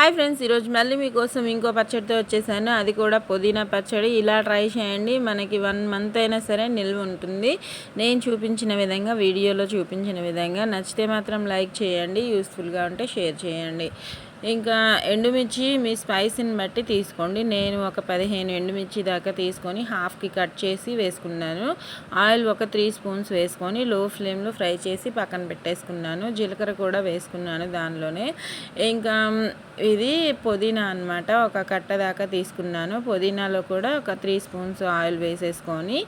Hi friends, ఈరోజు మళ్ళీ మీకోసం ఇంకో పచ్చడితో వచ్చేసాను. అది కూడా పుదీనా పచ్చడి. ఇలా ట్రై చేయండి, మనకి 1 మంత్ అయినా సరే నిల్వ ఉంటుంది. నేను చూపించిన విధంగా, వీడియోలో చూపించిన విధంగా నచ్చితే మాత్రం లైక్ చేయండి, యూస్ఫుల్గా ఉంటే షేర్ చేయండి. ఇంకా ఎండుమిర్చి మీ స్పైసీని బట్టి తీసుకోండి. నేను ఒక 15 ఎండుమిర్చి దాకా తీసుకొని హాఫ్కి కట్ చేసి వేసుకున్నాను. ఆయిల్ ఒక 3 స్పూన్స్ వేసుకొని లో ఫ్లేమ్లో ఫ్రై చేసి పక్కన పెట్టేసుకున్నాను. జీలకర్ర కూడా వేసుకున్నాను దానిలోనే. ఇంకా ఇది పుదీనా అనమాట, ఒక కట్ట దాకా తీసుకున్నాను. పుదీనాలో కూడా ఒక 3 స్పూన్స్ ఆయిల్ వేసేసుకొని,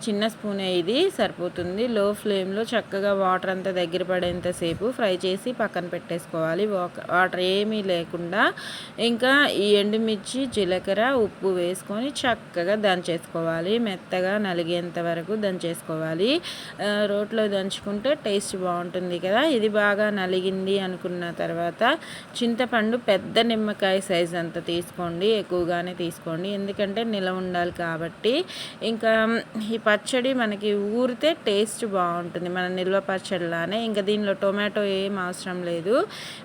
చిన్న స్పూనే ఇది సరిపోతుంది. లో ఫ్లేమ్లో చక్కగా వాటర్ అంతా దగ్గర పడేంతసేపు ఫ్రై చేసి పక్కన పెట్టేసుకోవాలి, వాటర్ ఏమీ లేకుండా. ఇంకా ఈ ఎండుమిర్చి, జీలకర్ర, ఉప్పు వేసుకొని చక్కగా దంచేసుకోవాలి. మెత్తగా నలిగేంత వరకు దంచేసుకోవాలి. రోట్లో దంచుకుంటే టేస్ట్ బాగుంటుంది కదా. ఇది బాగా నలిగింది అనుకున్న తర్వాత చింతపండు పెద్ద నిమ్మకాయ సైజ్ అంత తీసుకోండి, ఎక్కువగానే తీసుకోండి, ఎందుకంటే నిలవ ఉండాలి కాబట్టి. ఇంకా ఈ పచ్చడి మనకి ఊరితే టేస్ట్ బాగుంటుంది, మన నిల్వ పచ్చడిలానే. ఇంకా దీనిలో టొమాటో ఏం అవసరం లేదు.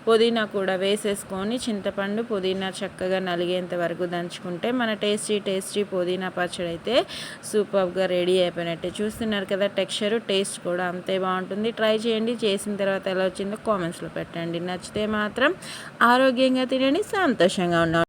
పుదీనా కూడా వేసేసుకొని చింతపండు, పుదీనా చక్కగా నలిగేంత వరకు దంచుకుంటే మన టేస్టీ పుదీనా పచ్చడి అయితే సూపర్గా రెడీ అయిపోయినట్టే. చూస్తున్నారు కదా, టెక్స్చర్, టేస్ట్ కూడా అంతే బాగుంటుంది. ట్రై చేయండి, చేసిన తర్వాత ఎలా వచ్చిందో కామెంట్స్లో పెట్టండి. నచ్చితే మాత్రం ఆరోగ్యంగా తినండి, సంతోషంగా ఉండండి.